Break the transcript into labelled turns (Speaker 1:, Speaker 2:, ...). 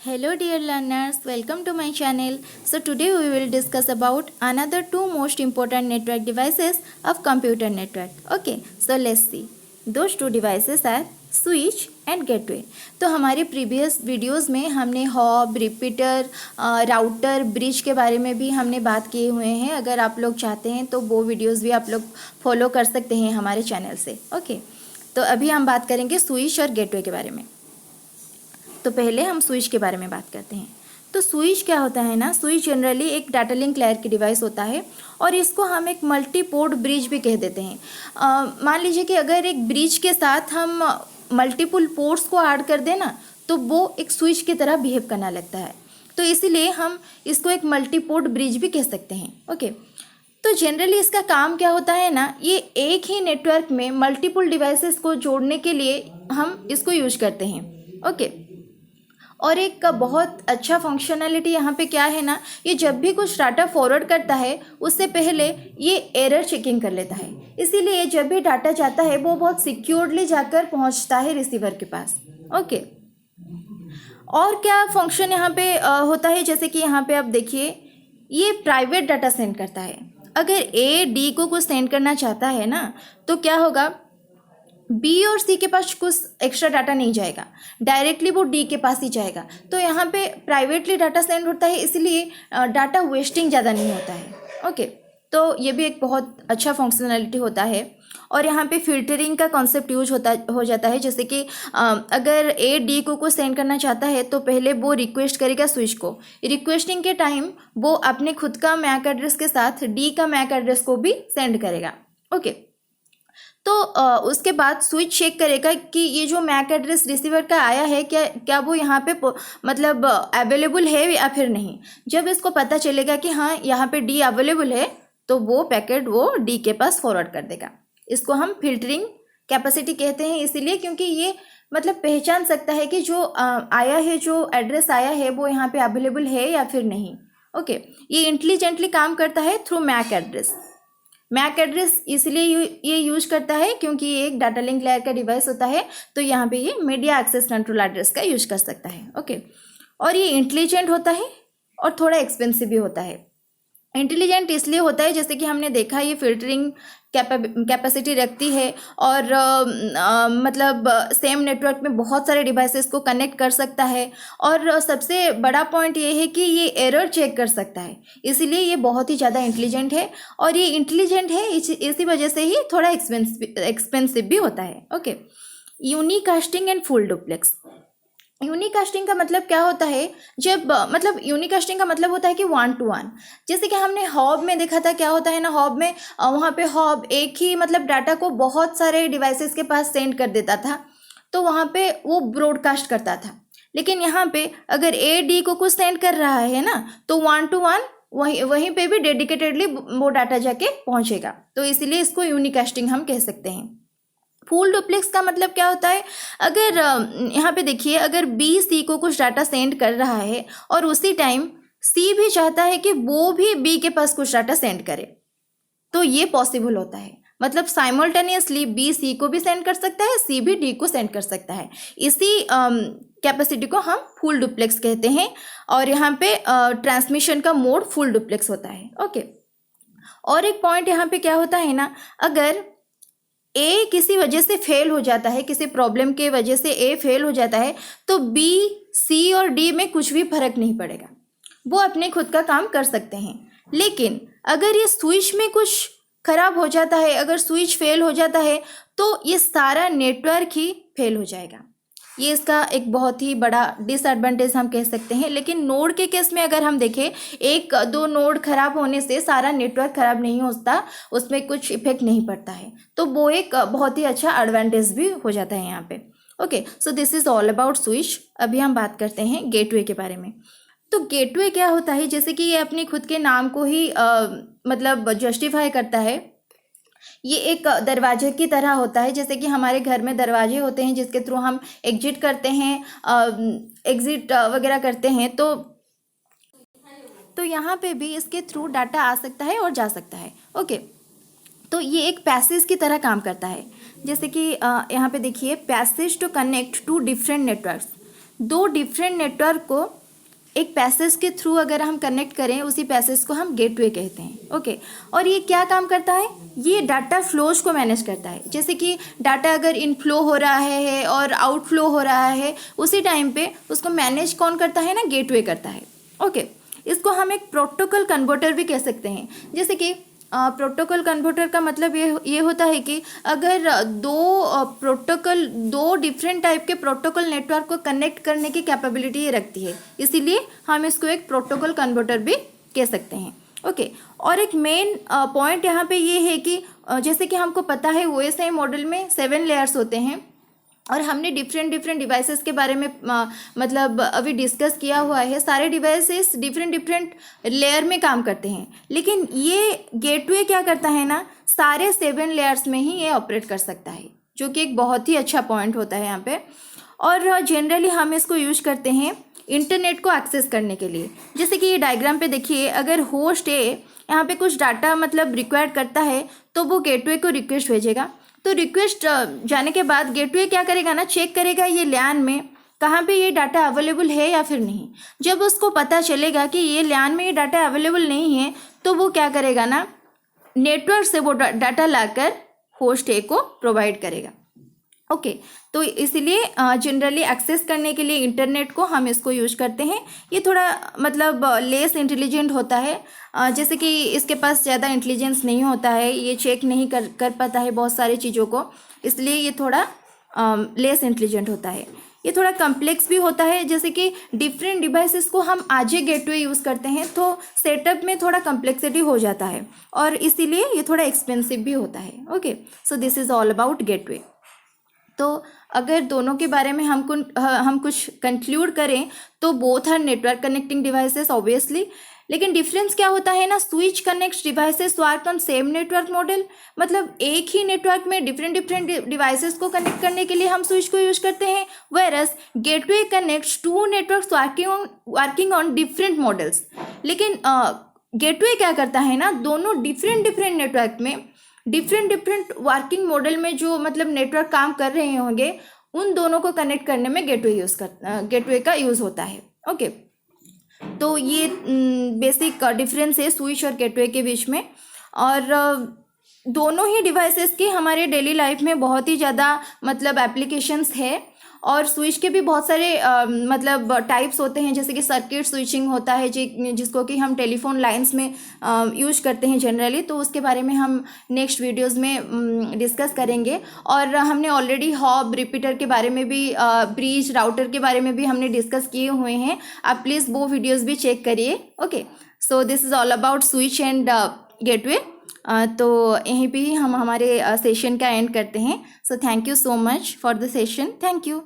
Speaker 1: Hello dear learners, welcome to my channel. So today we will discuss about another two most important network devices of computer network. Okay, so let's see. Those two devices are switch and gateway. तो हमारे previous videos में हमने hob, repeater, router, bridge के बारे में भी हमने बात किए हुए हैं. अगर आप लोग चाहते हैं तो वो वीडियोस भी आप लोग फॉलो कर सकते हैं हमारे चैनल से. ओके, तो अभी हम बात करेंगे स्विच और गेटवे के बारे में. तो पहले हम स्विच के बारे में बात करते हैं. तो स्विच क्या होता है ना, स्विच जनरली एक डाटा लिंक लेयर की डिवाइस होता है और इसको हम एक मल्टी पोर्ट ब्रिज भी कह देते हैं. मान लीजिए कि अगर एक ब्रिज के साथ हम मल्टीपल पोर्ट्स को ऐड कर दें ना, तो वो एक स्विच की तरह बिहेव करना लगता है. तो इसीलिए हम इसको एक मल्टी पोर्ट ब्रिज भी कह सकते हैं. ओके, तो जनरली इसका काम क्या होता है ना, ये एक ही नेटवर्क में मल्टीपल डिवाइसेस को जोड़ने के लिए हम इसको यूज करते हैं. ओके, और एक का बहुत अच्छा फंक्शनैलिटी यहाँ पे क्या है ना, ये जब भी कुछ डाटा फॉरवर्ड करता है उससे पहले ये एरर चेकिंग कर लेता है. इसीलिए जब भी डाटा जाता है वो बहुत सिक्योरली जाकर पहुँचता है रिसीवर के पास. ओके, और क्या फंक्शन यहाँ पे होता है, जैसे कि यहाँ पे आप देखिए ये प्राइवेट डाटा सेंड करता है. अगर ए डी को कुछ सेंड करना चाहता है ना, तो क्या होगा, बी और सी के पास कुछ एक्स्ट्रा डाटा नहीं जाएगा, डायरेक्टली वो डी के पास ही जाएगा. तो यहाँ पे प्राइवेटली डाटा सेंड होता है, इसलिए डाटा वेस्टिंग ज़्यादा नहीं होता है. ओके, तो ये भी एक बहुत अच्छा फंक्शनैलिटी होता है. और यहाँ पे फिल्टरिंग का कॉन्सेप्ट यूज हो जाता है. जैसे कि अगर ए डी को कुछ सेंड करना चाहता है तो पहले वो रिक्वेस्ट करेगा स्विच को. रिक्वेस्टिंग के टाइम वो अपने खुद का मैक एड्रेस के साथ डी का मैक एड्रेस को भी सेंड करेगा. ओके, तो उसके बाद स्विच चेक करेगा कि ये जो मैक एड्रेस रिसीवर का आया है क्या वो यहाँ पे मतलब अवेलेबल है या फिर नहीं. जब इसको पता चलेगा कि हाँ यहाँ पे डी अवेलेबल है, तो वो पैकेट वो डी के पास फॉरवर्ड कर देगा. इसको हम फिल्टरिंग कैपेसिटी कहते हैं, इसीलिए क्योंकि ये मतलब पहचान सकता है कि जो आया है, जो एड्रेस आया है वो यहाँ पे अवेलेबल है या फिर नहीं. ओके, ये इंटेलिजेंटली काम करता है through MAC address. MAC address इसलिए ये यूज करता है क्योंकि ये एक डाटा लिंक लेयर का डिवाइस होता है, तो यहाँ पे ये मीडिया एक्सेस कंट्रोल एड्रेस का यूज कर सकता है. ओके, और ये इंटेलिजेंट होता है और थोड़ा एक्सपेंसिव भी होता है. इंटेलिजेंट इसलिए होता है जैसे कि हमने देखा ये फिल्टरिंग कैपेसिटी रखती है और मतलब सेम नेटवर्क में बहुत सारे डिवाइसेस को कनेक्ट कर सकता है. और सबसे बड़ा पॉइंट ये है कि ये एरर चेक कर सकता है, इसीलिए ये बहुत ही ज़्यादा इंटेलिजेंट है. और ये इंटेलिजेंट है इसी वजह से ही थोड़ा एक्सपेंसिव भी होता है. Okay, यूनिकास्टिंग and full duplex. यूनिकास्टिंग का मतलब क्या होता है, जब मतलब यूनिकास्टिंग का मतलब होता है कि 1 to 1. जैसे कि हमने हॉब में देखा था, क्या होता है ना, हॉब में वहाँ पे हॉब एक ही मतलब डाटा को बहुत सारे डिवाइसेस के पास सेंड कर देता था, तो वहाँ पे वो ब्रॉडकास्ट करता था. लेकिन यहाँ पे अगर ए डी को कुछ सेंड कर रहा है ना, तो 1 to 1 वहीं पे भी डेडिकेटेडली वो डाटा जाके पहुँचेगा. तो इसीलिए इसको यूनिकास्टिंग हम कह सकते हैं. फुल डुप्लेक्स का मतलब क्या होता है, अगर यहाँ पे देखिए, अगर बी सी को कुछ डाटा सेंड कर रहा है और उसी टाइम सी भी चाहता है कि वो भी बी के पास कुछ डाटा सेंड करे, तो ये पॉसिबल होता है. मतलब साइमल्टेनियसली बी सी को भी सेंड कर सकता है, सी भी डी को सेंड कर सकता है. इसी कैपेसिटी को हम फुल डुप्लेक्स कहते हैं. और यहाँ पे ट्रांसमिशन का मोड फुल डुप्लेक्स होता है. ओके, और एक पॉइंट यहाँ पे क्या होता है ना, अगर ए किसी वजह से फेल हो जाता है, किसी प्रॉब्लम के वजह से ए फेल हो जाता है, तो बी सी और डी में कुछ भी फर्क नहीं पड़ेगा, वो अपने खुद का काम कर सकते हैं. लेकिन अगर ये स्विच में कुछ खराब हो जाता है, अगर स्विच फेल हो जाता है, तो ये सारा नेटवर्क ही फेल हो जाएगा. ये इसका एक बहुत ही बड़ा डिसएडवांटेज हम कह सकते हैं. लेकिन नोड के केस में अगर हम देखें, एक दो नोड खराब होने से सारा नेटवर्क खराब नहीं होता, उसमें कुछ इफेक्ट नहीं पड़ता है. तो वो एक बहुत ही अच्छा एडवांटेज भी हो जाता है यहाँ पे. Okay, so this is all about switch. अभी हम बात करते हैं गेटवे के बारे में. तो गेटवे क्या होता है, जैसे कि ये अपने खुद के नाम को ही मतलब जस्टिफाई करता है. ये एक दरवाजे की तरह होता है, जैसे कि हमारे घर में दरवाजे होते हैं जिसके थ्रू हम एग्जिट करते हैं, एग्जिट वगैरह करते हैं. तो यहाँ पे भी इसके थ्रू डाटा आ सकता है और जा सकता है. ओके, तो ये एक पैसेज की तरह काम करता है. जैसे कि यहाँ पे देखिए, passage to connect to different networks. दो डिफरेंट नेटवर्क को एक पैसेज के थ्रू अगर हम कनेक्ट करें, उसी पैसेज को हम गेटवे कहते हैं। ओके, और ये क्या काम करता है? ये डाटा फ्लोज को मैनेज करता है। जैसे कि डाटा अगर इनफ्लो हो रहा है और आउटफ्लो हो रहा है, उसी टाइम पे उसको मैनेज कौन करता है ना? गेटवे करता है। ओके, इसको हम एक प्रोटोकॉल कन्वर्टर भी कह सकते हैं। जैसे कि प्रोटोकॉल कन्वर्टर का मतलब ये होता है कि अगर दो डिफरेंट टाइप के प्रोटोकॉल नेटवर्क को कनेक्ट करने की कैपेबिलिटी ये रखती है, इसीलिए हम इसको एक प्रोटोकॉल कन्वर्टर भी कह सकते हैं। ओके, और एक मेन पॉइंट यहाँ पे ये है कि जैसे कि हमको पता है OSI मॉडल में 7 लेयर्स होते हैं, और हमने डिफरेंट डिवाइसेस के बारे में मतलब अभी डिस्कस किया हुआ है। सारे डिवाइसेस डिफरेंट लेयर में काम करते हैं, लेकिन ये गेटवे क्या करता है ना? सारे 7 लेयर्स में ही ये ऑपरेट कर सकता है, जो कि एक बहुत ही अच्छा पॉइंट होता है यहाँ पे। और जनरली हम इसको यूज करते हैं इंटरनेट को एक्सेस करने के लिए। जैसे कि ये डायग्राम पे देखिए, अगर होस्ट ए यहाँ पे कुछ डाटा मतलब रिक्वायर्ड करता है, तो वो गेटवे को रिक्वेस्ट भेजेगा। तो रिक्वेस्ट जाने के बाद गेटवे क्या करेगा ना? चेक करेगा ये लैन में कहाँ पे ये डाटा अवेलेबल है या फिर नहीं। जब उसको पता चलेगा कि ये लैन में ये डाटा अवेलेबल नहीं है, तो वो क्या करेगा ना? नेटवर्क से वो डाटा लाकर होस्ट ए को प्रोवाइड करेगा। ओके, तो इसीलिए जनरली एक्सेस करने के लिए इंटरनेट को हम इसको यूज करते हैं। ये थोड़ा मतलब लेस इंटेलिजेंट होता है, जैसे कि इसके पास ज़्यादा इंटेलिजेंस नहीं होता है, ये चेक नहीं कर पाता है बहुत सारी चीज़ों को, इसलिए ये थोड़ा लेस इंटेलिजेंट होता है। ये थोड़ा कम्प्लेक्स भी होता है, जैसे कि डिफरेंट डिवाइसेस को हम आज ही गेटवे यूज़ करते हैं, तो सेटअप में थोड़ा कम्प्लेक्सिटी हो जाता है, और इसीलिए ये थोड़ा एक्सपेंसिव भी होता है। Okay, so this is all about gateway. तो अगर दोनों के बारे में हम कुछ कंक्लूड करें, तो both are network connecting devices obviously, लेकिन डिफरेंस क्या होता है ना? Switch connects devices work on same network model. मतलब एक ही नेटवर्क में डिफरेंट डिवाइसेस को कनेक्ट करने के लिए हम स्विच को यूज करते हैं, whereas gateway connects to networks working on different models. लेकिन गेटवे क्या करता है ना? दोनों डिफरेंट नेटवर्क में डिफरेंट वर्किंग मॉडल में जो मतलब नेटवर्क काम कर रहे होंगे, उन दोनों को कनेक्ट करने में गेटवे का यूज़ होता है। ओके, तो ये बेसिक डिफरेंस है स्विच और गेटवे के बीच में। और दोनों ही डिवाइसेस की हमारे डेली लाइफ में बहुत ही ज़्यादा मतलब एप्लीकेशंस है, और स्विच के भी बहुत सारे मतलब टाइप्स होते हैं, जैसे कि सर्किट स्विचिंग होता है जिसको कि हम टेलीफोन लाइंस में यूज करते हैं जनरली, तो उसके बारे में हम नेक्स्ट वीडियोस में डिस्कस करेंगे। और हमने ऑलरेडी हॉब रिपीटर के बारे में भी, ब्रिज राउटर के बारे में भी हमने डिस्कस किए हुए हैं, आप प्लीज़ वो वीडियोज़ भी चेक करिए। Okay, so this is all about switch and gateway. तो यहीं पे ही हम हमारे सेशन का एंड करते हैं। So thank you so much for the session. Thank you.